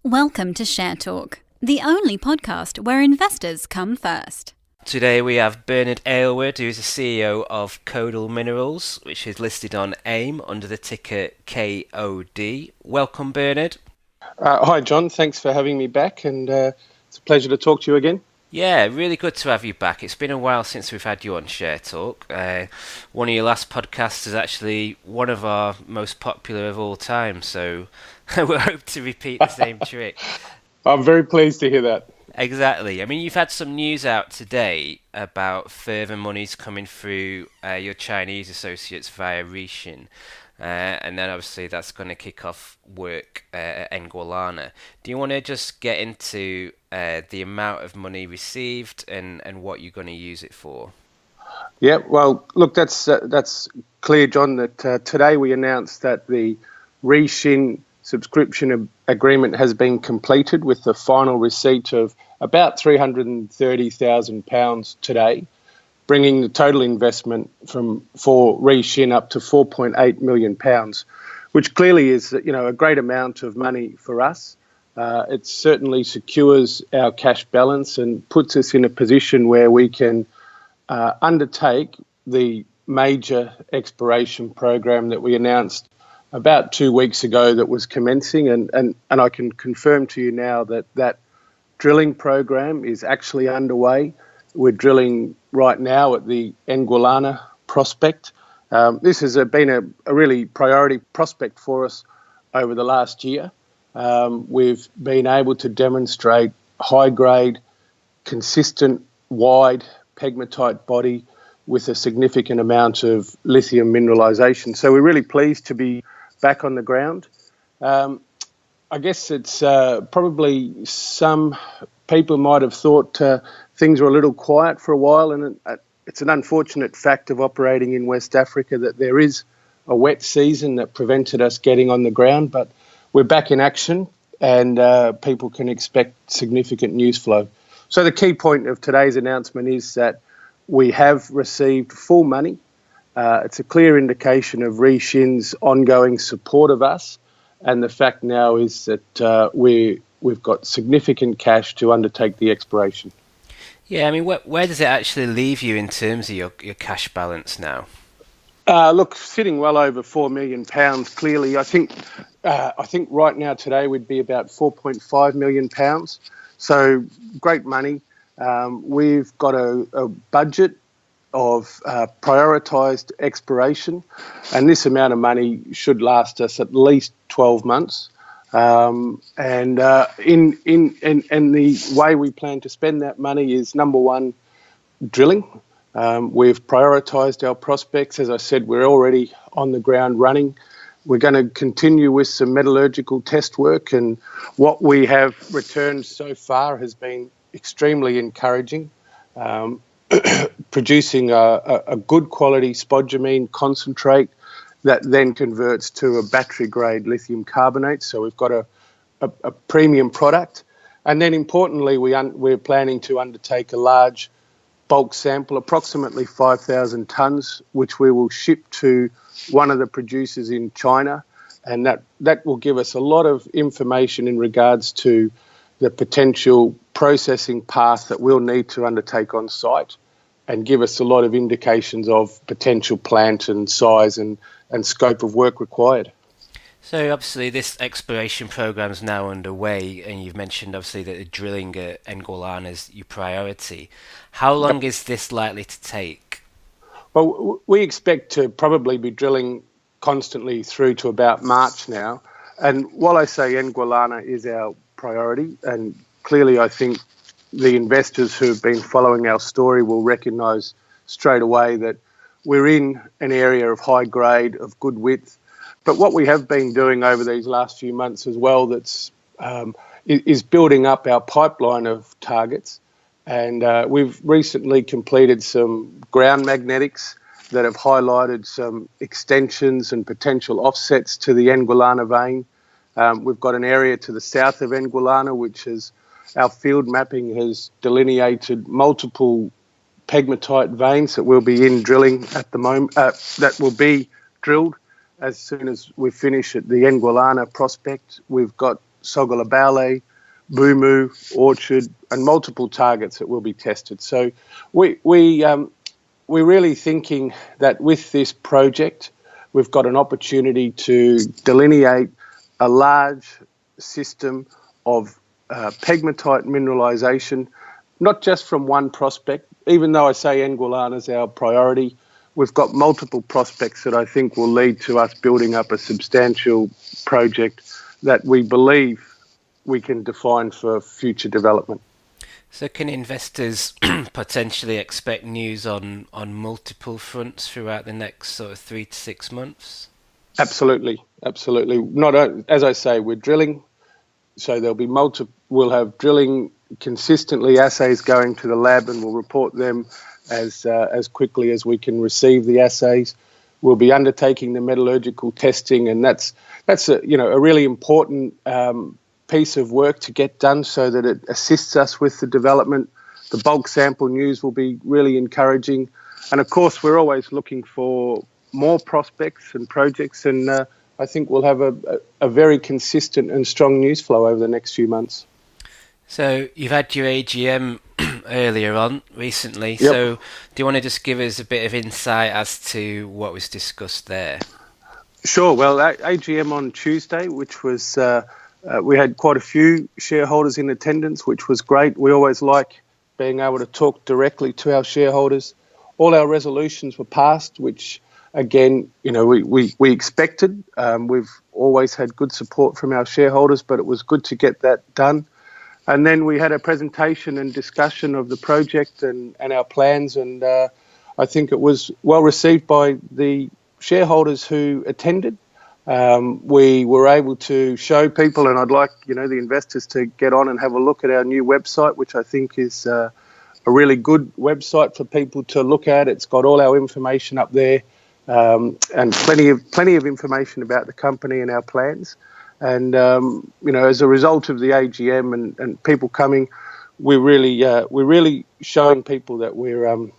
Welcome to Share Talk, the only podcast where investors come first. Today we have Bernard Aylward, who is the CEO of Kodal Minerals, which is listed on AIM under the ticker KOD. Welcome, Bernard. Hi, John. Thanks for having me back, and it's a pleasure to talk to you again. Yeah, really good to have you back. It's been a while since we've had you on Share Talk. One of your last podcasts is actually one of our most popular of all time, so we hope to repeat the same trick. I'm very pleased to hear that. Exactly. I mean, you've had some news out today about further monies coming through your Chinese associates via Suay Chin. And then obviously that's going to kick off work at Ngualana. Do you want to just get into the amount of money received and what you're going to use it for? Yeah, well, look, that's clear, John, that today we announced that the Suay Chin subscription agreement has been completed with the final receipt of about £330,000 today, bringing the total investment for Suay Chin up to £4.8 million, which clearly is, a great amount of money for us. It certainly secures our cash balance and puts us in a position where we can undertake the major exploration program that we announced about 2 weeks ago that was commencing, and I can confirm to you now that drilling program is actually underway. We're drilling right now at the Ngualana prospect. This has been a really priority prospect for us over the last year. We've been able to demonstrate high-grade, consistent, wide pegmatite body with a significant amount of lithium mineralisation. So we're really pleased to be back on the ground. I guess it's probably some people might have thought things were a little quiet for a while, and it's an unfortunate fact of operating in West Africa that there is a wet season that prevented us getting on the ground, but we're back in action and people can expect significant news flow. So the key point of today's announcement is that we have received full money. It's a clear indication of Suay Chin's ongoing support of us, and the fact now is that we've got significant cash to undertake the exploration. Yeah, I mean, where does it actually leave you in terms of your cash balance now? Look, sitting well over £4 million, clearly. I think right now today would be about £4.5 million. So great money. We've got a budget of prioritised exploration, and this amount of money should last us at least 12 months. And the way we plan to spend that money is, number one, drilling. We've prioritised our prospects. As I said, we're already on the ground running. We're going to continue with some metallurgical test work, and what we have returned so far has been extremely encouraging. Producing a good quality spodumene concentrate that then converts to a battery-grade lithium carbonate. So we've got a premium product. And then importantly, we're planning to undertake a large bulk sample, approximately 5,000 tonnes, which we will ship to one of the producers in China. And that will give us a lot of information in regards to the potential processing path that we'll need to undertake on site, and give us a lot of indications of potential plant and size and scope of work required. So obviously this exploration program is now underway, and you've mentioned obviously that the drilling at Ngualana is your priority. How long is this likely to take? Well, we expect to probably be drilling constantly through to about March now. And while I say Ngualana is our priority, and clearly I think the investors who've been following our story will recognise straight away that we're in an area of high grade, of good width. But what we have been doing over these last few months as well is building up our pipeline of targets. And we've recently completed some ground magnetics that have highlighted some extensions and potential offsets to the Ngualana vein. We've got an area to the south of Ngualana, which is our field mapping has delineated multiple pegmatite veins that will be in drilling at the moment, that will be drilled as soon as we finish at the Ngualana prospect. We've got Sogolabale, Boomu, Orchard, and multiple targets that will be tested. So we're really thinking that with this project, we've got an opportunity to delineate a large system of pegmatite mineralisation, not just from one prospect. Even though I say Ngulan is our priority, we've got multiple prospects that I think will lead to us building up a substantial project that we believe we can define for future development. So can investors potentially expect news on multiple fronts throughout the next sort of 3 to 6 months? Absolutely. As I say, we're drilling, so there'll be we'll have drilling consistently, assays going to the lab, and we'll report them as quickly as we can receive the assays. We'll be undertaking the metallurgical testing, and that's a really important piece of work to get done so that it assists us with the development. The bulk sample news will be really encouraging. And of course, we're always looking for more prospects and projects, and I think we'll have a very consistent and strong news flow over the next few months. So you've had your AGM earlier on recently, Yep. So do you want to just give us a bit of insight as to what was discussed there? Sure. Well, AGM on Tuesday, which was we had quite a few shareholders in attendance, which was great. We always like being able to talk directly to our shareholders. All our resolutions were passed, which again, we expected. We've always had good support from our shareholders, but it was good to get that done. And then we had a presentation and discussion of the project and our plans, and I think it was well received by the shareholders who attended. We were able to show people, and I'd like the investors to get on and have a look at our new website, which I think is a really good website for people to look at. It's got all our information up there, and plenty of information about the company and our plans. And as a result of the AGM and people coming, we're really showing people that we're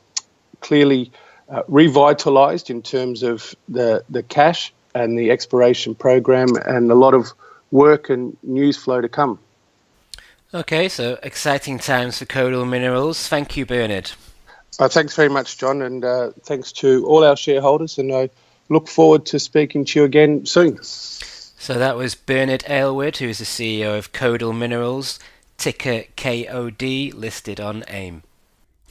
clearly revitalised in terms of the cash and the exploration program, and a lot of work and news flow to come. Okay, so exciting times for Kodal Minerals. Thank you, Bernard. Thanks very much, John, and thanks to all our shareholders, and I look forward to speaking to you again soon. So that was Bernard Aylward, who is the CEO of Kodal Minerals, ticker KOD, listed on AIM.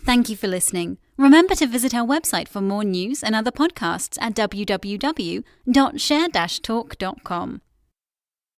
Thank you for listening. Remember to visit our website for more news and other podcasts at www.share-talk.com.